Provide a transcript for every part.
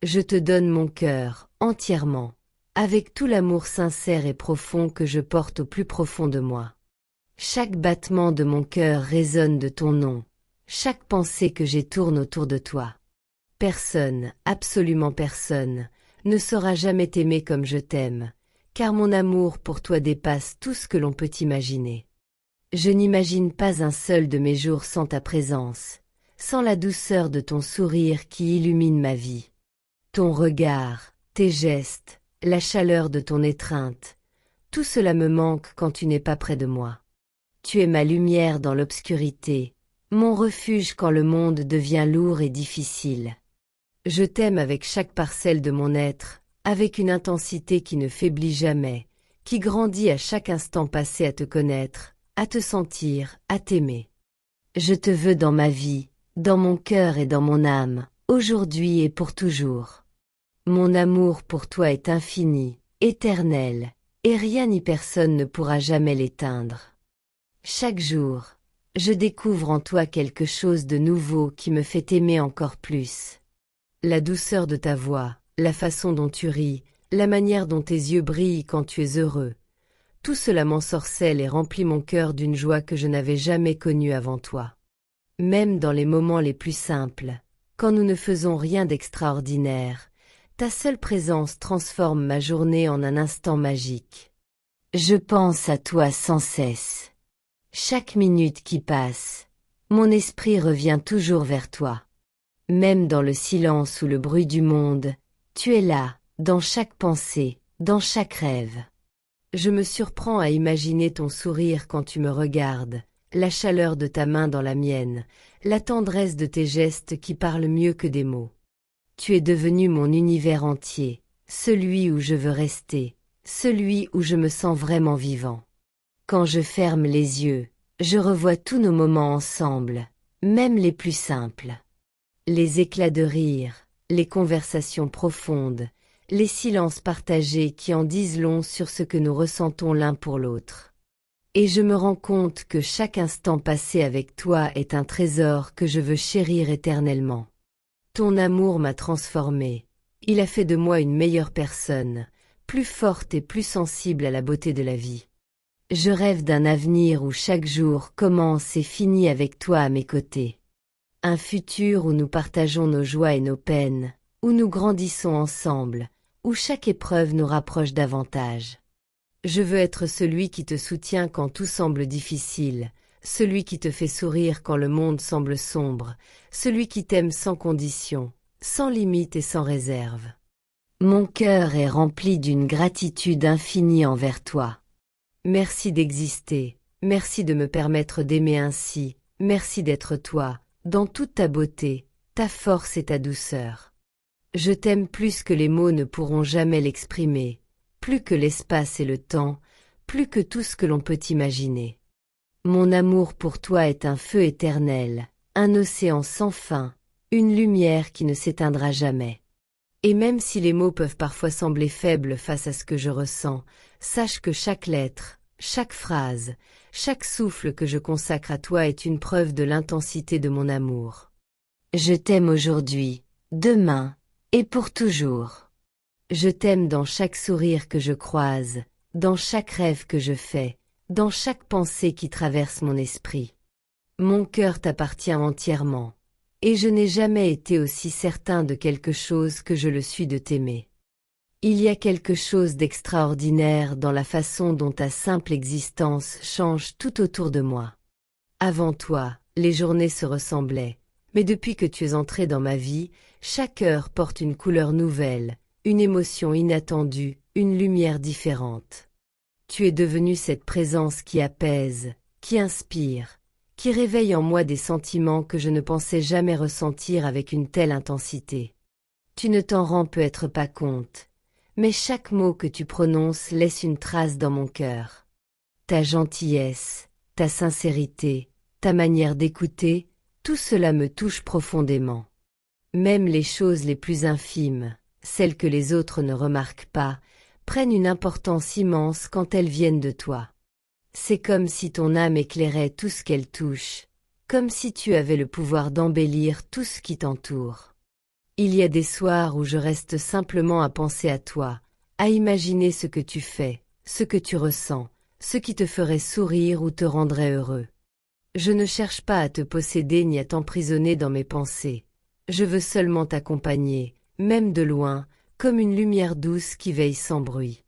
Je te donne mon cœur, entièrement, avec tout l'amour sincère et profond que je porte au plus profond de moi. Chaque battement de mon cœur résonne de ton nom, chaque pensée que j'ai tourne autour de toi. Personne, absolument personne, ne saura jamais t'aimer comme je t'aime, car mon amour pour toi dépasse tout ce que l'on peut imaginer. Je n'imagine pas un seul de mes jours sans ta présence, sans la douceur de ton sourire qui illumine ma vie. Ton regard, tes gestes, la chaleur de ton étreinte, tout cela me manque quand tu n'es pas près de moi. Tu es ma lumière dans l'obscurité, mon refuge quand le monde devient lourd et difficile. Je t'aime avec chaque parcelle de mon être, avec une intensité qui ne faiblit jamais, qui grandit à chaque instant passé à te connaître, à te sentir, à t'aimer. Je te veux dans ma vie, dans mon cœur et dans mon âme, aujourd'hui et pour toujours. Mon amour pour toi est infini, éternel, et rien ni personne ne pourra jamais l'éteindre. Chaque jour, je découvre en toi quelque chose de nouveau qui me fait aimer encore plus. La douceur de ta voix, la façon dont tu ris, la manière dont tes yeux brillent quand tu es heureux, tout cela m'ensorcelle et remplit mon cœur d'une joie que je n'avais jamais connue avant toi. Même dans les moments les plus simples, quand nous ne faisons rien d'extraordinaire, ta seule présence transforme ma journée en un instant magique. Je pense à toi sans cesse. Chaque minute qui passe, mon esprit revient toujours vers toi. Même dans le silence ou le bruit du monde, tu es là, dans chaque pensée, dans chaque rêve. Je me surprends à imaginer ton sourire quand tu me regardes, la chaleur de ta main dans la mienne, la tendresse de tes gestes qui parlent mieux que des mots. Tu es devenu mon univers entier, celui où je veux rester, celui où je me sens vraiment vivant. Quand je ferme les yeux, je revois tous nos moments ensemble, même les plus simples. Les éclats de rire, les conversations profondes, les silences partagés qui en disent long sur ce que nous ressentons l'un pour l'autre. Et je me rends compte que chaque instant passé avec toi est un trésor que je veux chérir éternellement. Ton amour m'a transformée, il a fait de moi une meilleure personne, plus forte et plus sensible à la beauté de la vie. Je rêve d'un avenir où chaque jour commence et finit avec toi à mes côtés. Un futur où nous partageons nos joies et nos peines, où nous grandissons ensemble, où chaque épreuve nous rapproche davantage. Je veux être celui qui te soutient quand tout semble difficile, celui qui te fait sourire quand le monde semble sombre, celui qui t'aime sans condition, sans limite et sans réserve. Mon cœur est rempli d'une gratitude infinie envers toi. Merci d'exister, merci de me permettre d'aimer ainsi, merci d'être toi, dans toute ta beauté, ta force et ta douceur. Je t'aime plus que les mots ne pourront jamais l'exprimer, plus que l'espace et le temps, plus que tout ce que l'on peut imaginer. Mon amour pour toi est un feu éternel, un océan sans fin, une lumière qui ne s'éteindra jamais. Et même si les mots peuvent parfois sembler faibles face à ce que je ressens, sache que chaque lettre, chaque phrase, chaque souffle que je consacre à toi est une preuve de l'intensité de mon amour. Je t'aime aujourd'hui, demain, et pour toujours. Je t'aime dans chaque sourire que je croise, dans chaque rêve que je fais, dans chaque pensée qui traverse mon esprit. Mon cœur t'appartient entièrement, et je n'ai jamais été aussi certain de quelque chose que je le suis de t'aimer. Il y a quelque chose d'extraordinaire dans la façon dont ta simple existence change tout autour de moi. Avant toi, les journées se ressemblaient, mais depuis que tu es entré dans ma vie, chaque heure porte une couleur nouvelle, une émotion inattendue, une lumière différente. Tu es devenu cette présence qui apaise, qui inspire, qui réveille en moi des sentiments que je ne pensais jamais ressentir avec une telle intensité. Tu ne t'en rends peut-être pas compte, mais chaque mot que tu prononces laisse une trace dans mon cœur. Ta gentillesse, ta sincérité, ta manière d'écouter, tout cela me touche profondément. Même les choses les plus infimes, celles que les autres ne remarquent pas, prennent une importance immense quand elles viennent de toi. C'est comme si ton âme éclairait tout ce qu'elle touche, comme si tu avais le pouvoir d'embellir tout ce qui t'entoure. Il y a des soirs où je reste simplement à penser à toi, à imaginer ce que tu fais, ce que tu ressens, ce qui te ferait sourire ou te rendrait heureux. Je ne cherche pas à te posséder ni à t'emprisonner dans mes pensées. Je veux seulement t'accompagner, même de loin, comme une lumière douce qui veille sans bruit.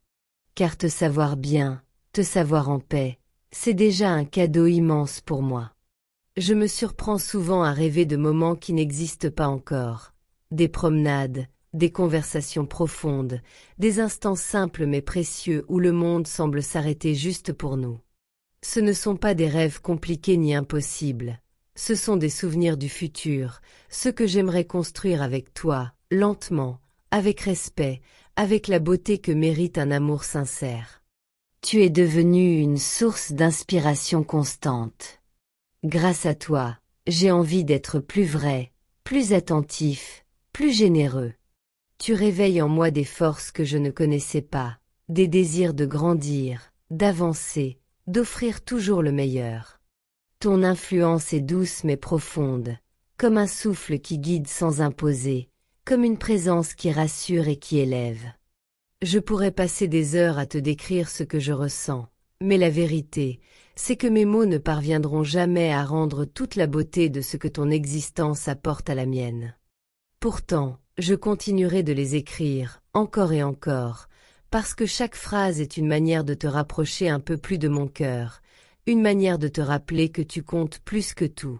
Car te savoir bien, te savoir en paix, c'est déjà un cadeau immense pour moi. Je me surprends souvent à rêver de moments qui n'existent pas encore. Des promenades, des conversations profondes, des instants simples mais précieux où le monde semble s'arrêter juste pour nous. Ce ne sont pas des rêves compliqués ni impossibles. Ce sont des souvenirs du futur, ce que j'aimerais construire avec toi, lentement, avec respect, avec la beauté que mérite un amour sincère. Tu es devenue une source d'inspiration constante. Grâce à toi, j'ai envie d'être plus vrai, plus attentif, plus généreux. Tu réveilles en moi des forces que je ne connaissais pas, des désirs de grandir, d'avancer, d'offrir toujours le meilleur. Ton influence est douce mais profonde, comme un souffle qui guide sans imposer, comme une présence qui rassure et qui élève. Je pourrais passer des heures à te décrire ce que je ressens, mais la vérité, c'est que mes mots ne parviendront jamais à rendre toute la beauté de ce que ton existence apporte à la mienne. Pourtant, je continuerai de les écrire, encore et encore, parce que chaque phrase est une manière de te rapprocher un peu plus de mon cœur, une manière de te rappeler que tu comptes plus que tout.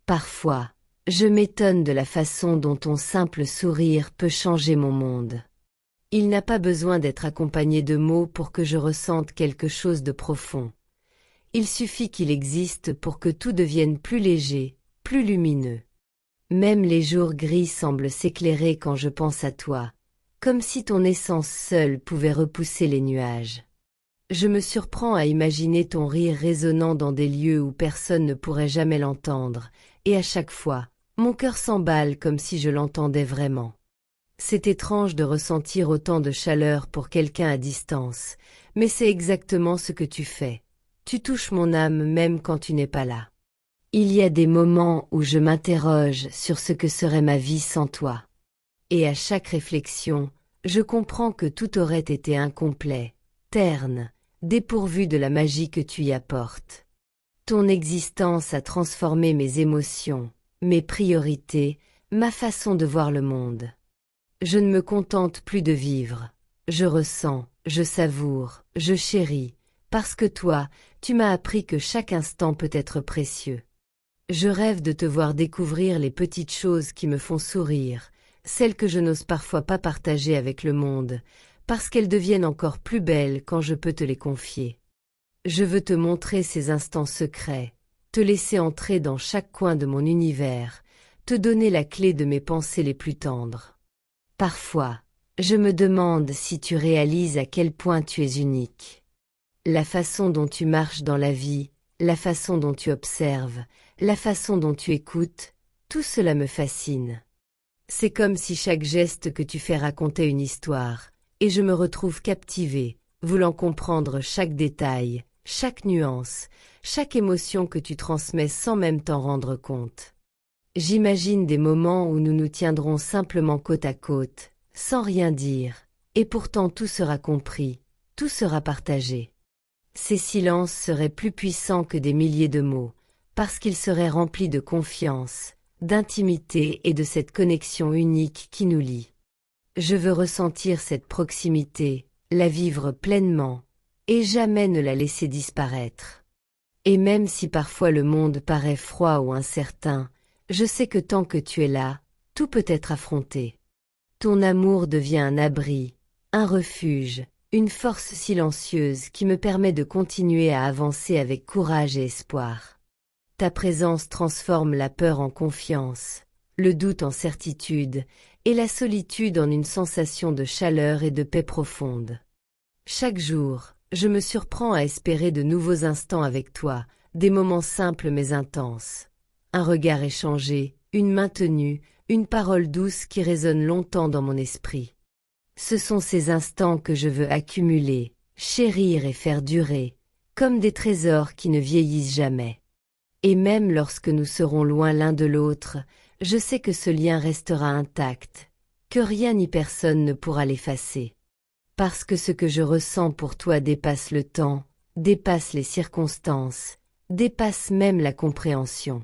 Parfois, je m'étonne de la façon dont ton simple sourire peut changer mon monde. Il n'a pas besoin d'être accompagné de mots pour que je ressente quelque chose de profond. Il suffit qu'il existe pour que tout devienne plus léger, plus lumineux. Même les jours gris semblent s'éclairer quand je pense à toi, comme si ton essence seule pouvait repousser les nuages. Je me surprends à imaginer ton rire résonnant dans des lieux où personne ne pourrait jamais l'entendre, et à chaque fois, mon cœur s'emballe comme si je l'entendais vraiment. C'est étrange de ressentir autant de chaleur pour quelqu'un à distance, mais c'est exactement ce que tu fais. Tu touches mon âme même quand tu n'es pas là. Il y a des moments où je m'interroge sur ce que serait ma vie sans toi. Et à chaque réflexion, je comprends que tout aurait été incomplet, terne, dépourvu de la magie que tu y apportes. Ton existence a transformé mes émotions, mes priorités, ma façon de voir le monde. Je ne me contente plus de vivre. Je ressens, je savoure, je chéris, parce que toi, tu m'as appris que chaque instant peut être précieux. Je rêve de te voir découvrir les petites choses qui me font sourire, celles que je n'ose parfois pas partager avec le monde, parce qu'elles deviennent encore plus belles quand je peux te les confier. Je veux te montrer ces instants secrets, te laisser entrer dans chaque coin de mon univers, te donner la clé de mes pensées les plus tendres. Parfois, je me demande si tu réalises à quel point tu es unique. La façon dont tu marches dans la vie, la façon dont tu observes, la façon dont tu écoutes, tout cela me fascine. C'est comme si chaque geste que tu fais racontait une histoire, et je me retrouve captivée, voulant comprendre chaque détail, chaque nuance, chaque émotion que tu transmets sans même t'en rendre compte. J'imagine des moments où nous nous tiendrons simplement côte à côte, sans rien dire, et pourtant tout sera compris, tout sera partagé. Ces silences seraient plus puissants que des milliers de mots, parce qu'ils seraient remplis de confiance, d'intimité et de cette connexion unique qui nous lie. Je veux ressentir cette proximité, la vivre pleinement, et jamais ne la laisser disparaître. Et même si parfois le monde paraît froid ou incertain, je sais que tant que tu es là, tout peut être affronté. Ton amour devient un abri, un refuge, une force silencieuse qui me permet de continuer à avancer avec courage et espoir. Ta présence transforme la peur en confiance, le doute en certitude, et la solitude en une sensation de chaleur et de paix profonde. Chaque jour, je me surprends à espérer de nouveaux instants avec toi, des moments simples mais intenses. Un regard échangé, une main tenue, une parole douce qui résonne longtemps dans mon esprit. Ce sont ces instants que je veux accumuler, chérir et faire durer, comme des trésors qui ne vieillissent jamais. Et même lorsque nous serons loin l'un de l'autre, je sais que ce lien restera intact, que rien ni personne ne pourra l'effacer. Parce que ce que je ressens pour toi dépasse le temps, dépasse les circonstances, dépasse même la compréhension.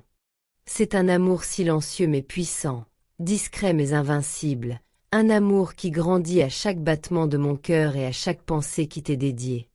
C'est un amour silencieux mais puissant, discret mais invincible, un amour qui grandit à chaque battement de mon cœur et à chaque pensée qui t'est dédiée.